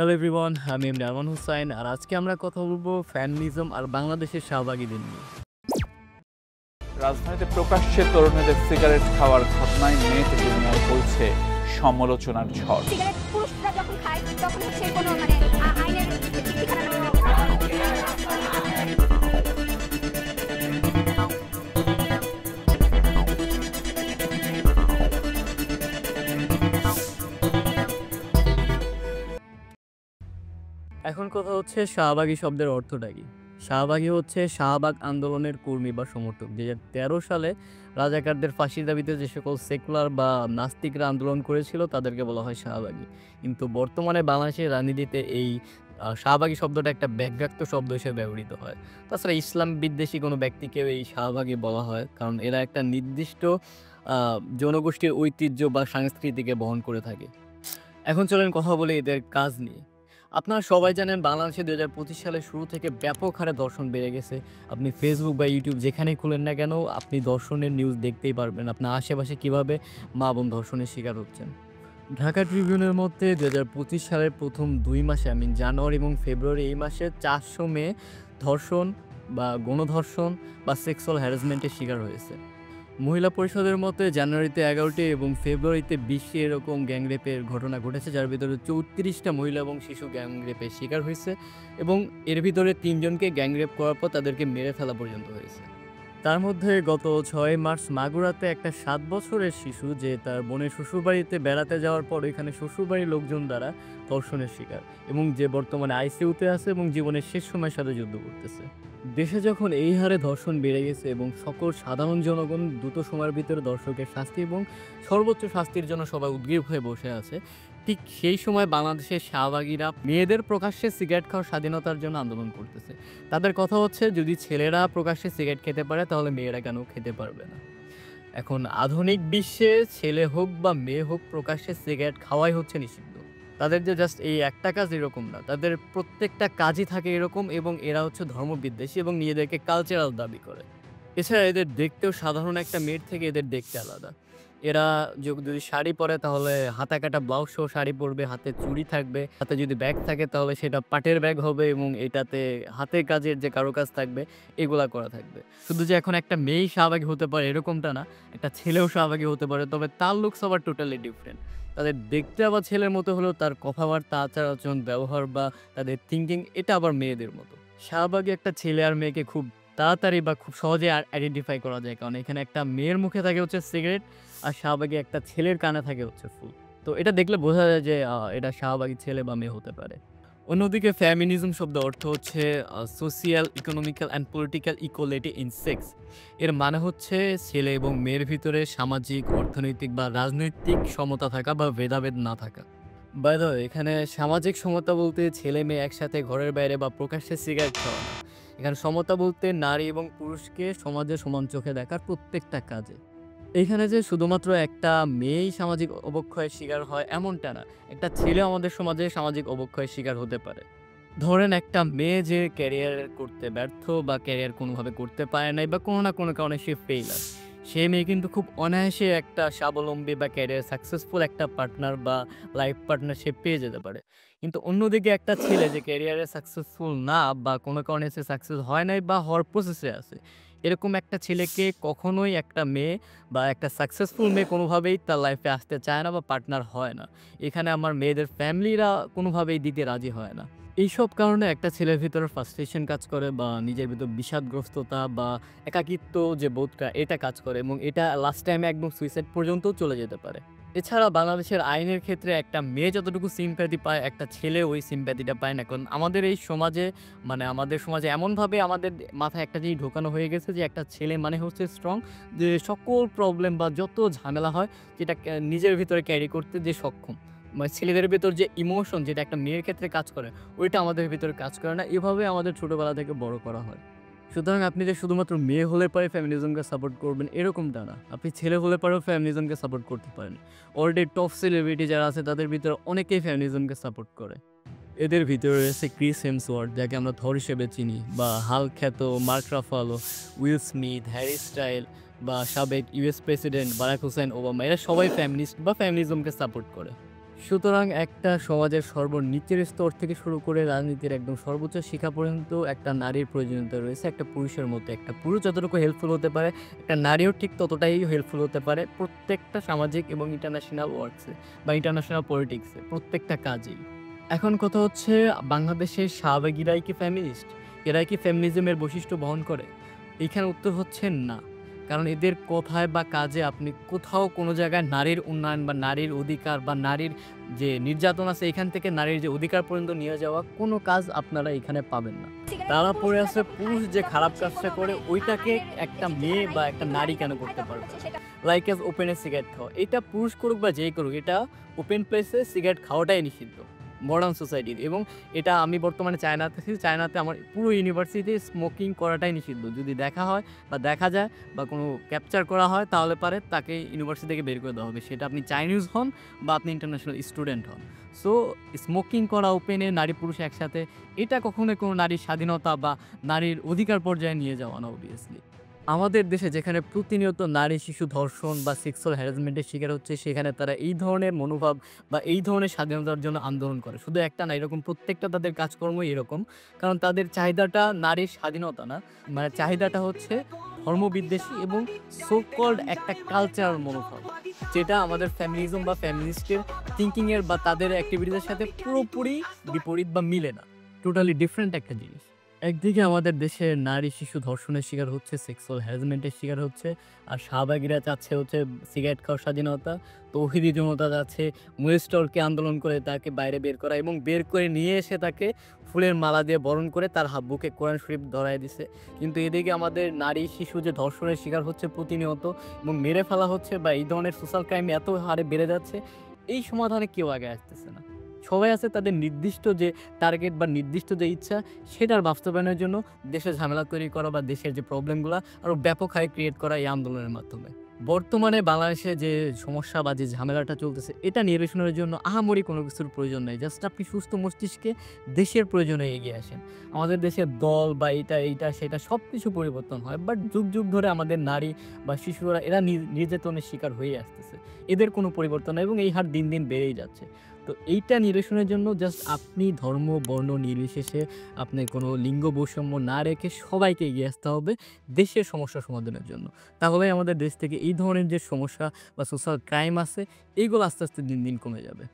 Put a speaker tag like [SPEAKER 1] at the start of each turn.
[SPEAKER 1] Hello everyone, আমি এমনি আরমান হুসাইন। আর আজকে আমরা কথা বলবো ফ্যামিনিজম আর বাংলাদেশের শাহবাগীদের নিয়ে।
[SPEAKER 2] রাজধানীতে প্রকাশ্যে তরুণীদের সিগারেট খাওয়ার ঘটনায় নেট দুনিয়ায় বইছে সমালোচনার ঝড়।
[SPEAKER 3] সিগারেট পুরুষরা যখন খায় তখন হচ্ছে কোনো আইনের ঠিকানা
[SPEAKER 1] এখন কথা হচ্ছে শাহবাগী শব্দের অর্থটা কি। শাহবাগী হচ্ছে শাহবাগ আন্দোলনের কর্মী বা সমর্থক। 2013 সালে রাজাকারদের ফাঁসির দাবিতে যে সকল সেকুলার বা নাস্তিকরা আন্দোলন করেছিল তাদেরকে বলা হয় শাহবাগী। কিন্তু বর্তমানে বাংলাদেশের রাজনীতিতে এই শাহবাগী শব্দটা একটা ব্যাঘাত শব্দ হিসেবে ব্যবহৃত হয়। তাছাড়া ইসলাম বিদ্বেষী কোনো ব্যক্তিকেও এই শাহবাগী বলা হয়, কারণ এরা একটা নির্দিষ্ট জনগোষ্ঠীর ঐতিহ্য বা সংস্কৃতিকে বহন করে থাকে। এখন চলেন কথা বলি এদের কাজ নিয়ে। আপনারা সবাই জানেন বাংলাদেশে 2025 সালের শুরু থেকে ব্যাপক হারে ধর্ষণ বেড়ে গেছে। আপনি ফেসবুক বা ইউটিউব যেখানেই খুলেন না কেন, আপনি ধর্ষণের নিউজ দেখতেই পারবেন। আপনার আশেপাশে কীভাবে মা বোন ধর্ষণের শিকার হচ্ছেন। ঢাকা ট্রিবিউনের মধ্যে 2025 সালের প্রথম 2 মাসে, জানুয়ারি এবং ফেব্রুয়ারি, এই মাসে 400 মেয়ে ধর্ষণ বা গণধর্ষণ বা সেক্সুয়াল হ্যারাসমেন্টের শিকার হয়েছে। মহিলা পরিষদের মতে জানুয়ারিতে 11টি এবং ফেব্রুয়ারিতে 20টি এরকম গ্যাংরেপের ঘটনা ঘটেছে, যার ভিতরে 34টা মহিলা এবং শিশু গ্যাংরেপের শিকার হয়েছে এবং এর ভিতরে 3 জনকে গ্যাংরেপ করার পর তাদেরকে মেরে ফেলা পর্যন্ত হয়েছে। তার মধ্যে গত 6 মার্চ মাগুরাতে একটা 7 বছরের শিশু যে তার বোনের শ্বশুরবাড়িতে বেড়াতে যাওয়ার পর এখানে শ্বশুরবাড়ির লোকজন দ্বারা ধর্ষণের শিকার, এবং যে বর্তমানে আইসিইউতে আছে এবং জীবনের শেষ সময়ের সাথে যুদ্ধ করতেছে। দেশে যখন এই হারে ধর্ষণ বেড়ে গেছে এবং সকল সাধারণ জনগণ দ্রুত সময়ের ভিতরে ধর্ষকের শাস্তি এবং সর্বোচ্চ শাস্তির জন্য সবাই উদ্গ্রীব হয়ে বসে আছে, ঠিক সেই সময় বাংলাদেশের শাহবাগীরা মেয়েদের প্রকাশ্যে সিগারেট খাওয়ার স্বাধীনতার জন্য আন্দোলন করতেছে। তাদের কথা হচ্ছে, যদি ছেলেরা প্রকাশ্যে সিগারেট খেতে পারে তাহলে মেয়েরা কেন খেতে পারবে না। এখন আধুনিক বিশ্বে ছেলে হোক বা মেয়ে হোক প্রকাশ্যে সিগারেট খাওয়াই হচ্ছে নিষিদ্ধ। তাদের যে জাস্ট এই একটা কাজ এরকম না, তাদের প্রত্যেকটা কাজই থাকে এরকম, এবং এরা হচ্ছে ধর্মবিদ্বেষী এবং নিজেদেরকে কালচারাল দাবি করে। এছাড়া এদের দেখতেও সাধারণ একটা মেয়ের থেকে এদের দেখতে আলাদা। এরা যদি শাড়ি পরে তাহলে হাতা কাটা ব্লাউজ সহ শাড়ি পরবে, হাতে চুড়ি থাকবে, হাতে যদি ব্যাগ থাকে তাহলে সেটা পাটের ব্যাগ হবে এবং এটাতে হাতের কাজের যে কারুকাজ থাকবে এগুলা করা থাকবে। শুধু যে এখন একটা মেয়েই শাহবাগী হতে পারে এরকমটা না, একটা ছেলেও শাহবাগী হতে পারে, তবে তার লুকস আবার টোটালি ডিফারেন্ট। তাদের দেখতে আবার ছেলের মতো হলেও তার কথাবার্তা, আচার আচরণ, ব্যবহার বা তাদের থিঙ্কিং এটা আবার মেয়েদের মতো। শাহবাগী একটা ছেলে আর মেয়েকে খুব তাড়াতাড়ি বা খুব সহজে আইডেন্টিফাই করা যায়, কারণ এখানে একটা মেয়ের মুখে থাকে হচ্ছে সিগারেট আর শাহবাগী একটা ছেলের কানে থাকে হচ্ছে ফুল। তো এটা দেখলে বোঝা যায় যে এটা শাহবাগী ছেলে বা মেয়ে হতে পারে। অন্যদিকে ফেমিনিজম শব্দের অর্থ হচ্ছে social, economical and political equality in sex. এর মানে হচ্ছে ছেলে এবং মেয়ের ভিতরে সামাজিক, অর্থনৈতিক বা রাজনৈতিক সমতা থাকা বা ভেদাভেদ না থাকা। বাই দ্য ওয়ে, এখানে সামাজিক সমতা বলতে ছেলে মেয়ে একসাথে ঘরের বাইরে বা প্রকাশ্যে সিগারেট খাওয়া না। এখানে সমতা বলতে নারী এবং পুরুষকে সমাজে সমান চোখে দেখার প্রত্যেকটা কাজে। এইখানে যে শুধুমাত্র একটা মেয়েই সামাজিক অবক্ষয়ের শিকার হয় এমনটা না, একটা ছেলে আমাদের সমাজে সামাজিক অবক্ষয়ের শিকার হতে পারে। ধরেন একটা মেয়ে যে ক্যারিয়ার করতে ব্যর্থ বা ক্যারিয়ার কোনোভাবে করতে পারে নাই বা কোনো না কোনো কারণে সে ফেইলার, সে মেয়ে কিন্তু খুব অনায়াসে একটা স্বাবলম্বী বা ক্যারিয়ার সাকসেসফুল একটা পার্টনার বা লাইফ পার্টনার সে পেয়ে যেতে পারে। কিন্তু অন্যদিকে একটা ছেলে যে ক্যারিয়ারে সাকসেসফুল না বা কোনো কারণে সে সাকসেস হয় নাই বা হওয়ার প্রসেসে আছে, এরকম একটা ছেলেকে কখনোই একটা মেয়ে বা একটা সাকসেসফুল মেয়ে কোনোভাবেই তার লাইফে আসতে চায় না বা পার্টনার হয় না। এখানে আমার মেয়েদের ফ্যামিলিরা কোনোভাবেই দিতে রাজি হয় না। এইসব কারণে একটা ছেলের ভিতরে ফ্রাস্ট্রেশন কাজ করে বা নিজের ভিতর বিষাদগ্রস্ততা বা একাকিত্ব যে বোধটা এটা কাজ করে, এবং এটা লাস্ট টাইমে একদম সুইসাইড পর্যন্তও চলে যেতে পারে। এছাড়া বাংলাদেশের আইনের ক্ষেত্রে একটা মেয়ে যতটুকু সিম্প্যাথি পায় একটা ছেলে ওই সিম্প্যাথিটা পায় না, কারণ আমাদের এই সমাজে আমাদের সমাজে এমনভাবে আমাদের মাথায় একটা জিনিস ঢোকানো হয়ে গেছে যে একটা ছেলে মানে হচ্ছে স্ট্রং, যে সকল প্রবলেম বা যত ঝামেলা হয় যেটা নিজের ভিতরে ক্যারি করতে যে সক্ষম। ছেলেদের ভেতর যে ইমোশন যেটা একটা মেয়ের ক্ষেত্রে কাজ করে ওইটা আমাদের ভিতরে কাজ করে না। এভাবে আমাদের ছোটোবেলা থেকে বড় করা হয়। সুতরাং আপনি যে শুধুমাত্র মেয়ে হলে পরে ফেমিনিজমকে সাপোর্ট করবেন এরকমটা না, আপনি ছেলে হলে পরেও ফেমিনিজমকে সাপোর্ট করতে পারেন। অলরেডি টপ সেলিব্রিটি যারা আছে তাদের ভিতরে অনেকেই ফেমিনিজমকে সাপোর্ট করে। এদের ভিতরে রয়েছে ক্রিস হেমসওয়ার্থ, যাকে আমরা থর হিসেবে চিনি, বা হাল্ক খ্যাত Mark Ruffalo, Will Smith, Harry Style বা সাবেক US president Barack Hussein Obama, এরা সবাই ফেমিনিস্ট বা ফেমিনিজমকে সাপোর্ট করে। সুতরাং একটা সমাজের সর্বনিচের স্তর থেকে শুরু করে রাজনীতির একদম সর্বোচ্চ শিখা পর্যন্ত একটা নারীর প্রয়োজনীয়তা রয়েছে একটা পুরুষের মতো। একটা পুরুষ যতটুকু হেল্পফুল হতে পারে, একটা নারীও ঠিক ততটাই হেল্পফুল হতে পারে প্রত্যেকটা সামাজিক এবং ইন্টারন্যাশনাল ওয়ার্কসে বা ইন্টারন্যাশনাল পলিটিক্সে, প্রত্যেকটা কাজেই। এখন কথা হচ্ছে বাংলাদেশের শাহবাগীরাই কি ফেমিনিস্ট? এরাই কি ফেমিনিজমের বৈশিষ্ট্য বহন করে? এইখানে উত্তর হচ্ছে না। কারণ এদের কথায় বা কাজে আপনি কোথাও কোনো জায়গায় নারীর উন্নয়ন বা নারীর অধিকার বা নারীর যে নির্যাতন আছে এখান থেকে নারীর যে অধিকার পর্যন্ত নিয়ে যাওয়া কোনো কাজ আপনারা এখানে পাবেন না। তারা পড়ে আছে পুরুষ যে খারাপ কাজটা করে ওইটাকে একটা মেয়ে বা একটা নারী কেন করতে পারবে না? লাইক এজ ওপেনে সিগারেট খাওয়া। এটা পুরুষ করুক বা যেই করুক এটা ওপেন প্লেসে সিগারেট খাওয়াটাই নিষিদ্ধ মডার্ন সোসাইটির। এবং এটা আমি বর্তমানে চায়নাতে আছি। চায়নাতে আমার পুরো ইউনিভার্সিটি স্মোকিং করাটাই নিষিদ্ধ। যদি দেখা হয় বা দেখা যায় বা কোনো ক্যাপচার করা হয় তাহলে পারে তাকে ইউনিভার্সিটি থেকে বের করে দেওয়া হবে। সেটা আপনি চাইনিজ হন বা আপনি ইন্টারন্যাশনাল স্টুডেন্ট হন। সো স্মোকিং করা ওপেনে নারী পুরুষ একসাথে এটা কখনোই কোনো নারীর স্বাধীনতা বা নারীর অধিকার পর্যায়ে নিয়ে যাওয়া না অবভিয়াসলি। আমাদের দেশে যেখানে প্রতিনিয়ত নারী শিশু ধর্ষণ বা সেক্সুয়াল হ্যারাসমেন্টের শিকার হচ্ছে সেখানে তারা এই ধরনের মনোভাব বা এই ধরনের স্বাধীনতার জন্য আন্দোলন করে। শুধু একটা না, এরকম প্রত্যেকটা তাদের কাজকর্মই এরকম। কারণ তাদের চাহিদাটা নারীর স্বাধীনতা না, মানে চাহিদাটা হচ্ছে ধর্মবিদ্বেষী এবং সো কল্ড একটা কালচারাল মনোভাব, যেটা আমাদের ফেমিনিজম বা ফেমিনিস্টের থিঙ্কিংয়ের বা তাদের অ্যাক্টিভিটিসের সাথে পুরোপুরি বিপরীত বা মিলে না। টোটালি ডিফারেন্ট একটা জিনিস। একদিকে আমাদের দেশে নারী শিশু ধর্ষণের শিকার হচ্ছে, সেক্সুয়াল হ্যারাসমেন্টের শিকার হচ্ছে, আর শাহবাগীরা চাচ্ছে হচ্ছে সিগারেট খাওয়ার স্বাধীনতা। তৌহিদি জনতা চাচ্ছে মুয়েস্টলকে আন্দোলন করে তাকে বাইরে বের করা এবং বের করে নিয়ে এসে তাকে ফুলের মালা দিয়ে বরণ করে তার বুকে কোরআন শরীফ ধরায় দিছে। কিন্তু এদিকে আমাদের নারী শিশু যে ধর্ষণের শিকার হচ্ছে প্রতিনিয়ত এবং মেরে ফেলা হচ্ছে বা এই ধরনের সোশ্যাল ক্রাইম এত হারে বেড়ে যাচ্ছে, এই সমাধানে কেউ আগে আসতেছে না। সবাই আছে তাদের নির্দিষ্ট যে টার্গেট বা নির্দিষ্ট যে ইচ্ছা সেটার বাস্তবায়নের জন্য দেশে ঝামেলা তৈরি করা বা দেশের যে প্রবলেমগুলো আরও ব্যাপক হারে ক্রিয়েট করা এই আন্দোলনের মাধ্যমে। বর্তমানে বাংলাদেশে যে সমস্যা বা যে ঝামেলাটা চলতেছে এটা নিরসনের জন্য আহামরি কোনো কিছুর প্রয়োজন নেই। জাস্ট আপনি সুস্থ মস্তিষ্কে দেশের প্রয়োজনে এগিয়ে আসেন। আমাদের দেশের দল বা এইটা সেটা সব কিছু পরিবর্তন হয়, বাট যুগ যুগ ধরে আমাদের নারী বা শিশুরা এরা নির্যাতনের শিকার হয়ে আসতেছে। এদের কোনো পরিবর্তন নেই এবং এই হার দিন দিন বেড়েই যাচ্ছে। তো এইটা নিরসনের জন্য জাস্ট আপনি ধর্ম বর্ণ নির্বিশেষে আপনি কোনো লিঙ্গ বৈষম্য না রেখে সবাইকে এগিয়ে আসতে হবে দেশের সমস্যা সমাধানের জন্য। তাহলেই আমাদের দেশ থেকে এই ধরনের যে সমস্যা বা সোশ্যাল ক্রাইম আছে এইগুলো আস্তে আস্তে দিন দিন কমে যাবে।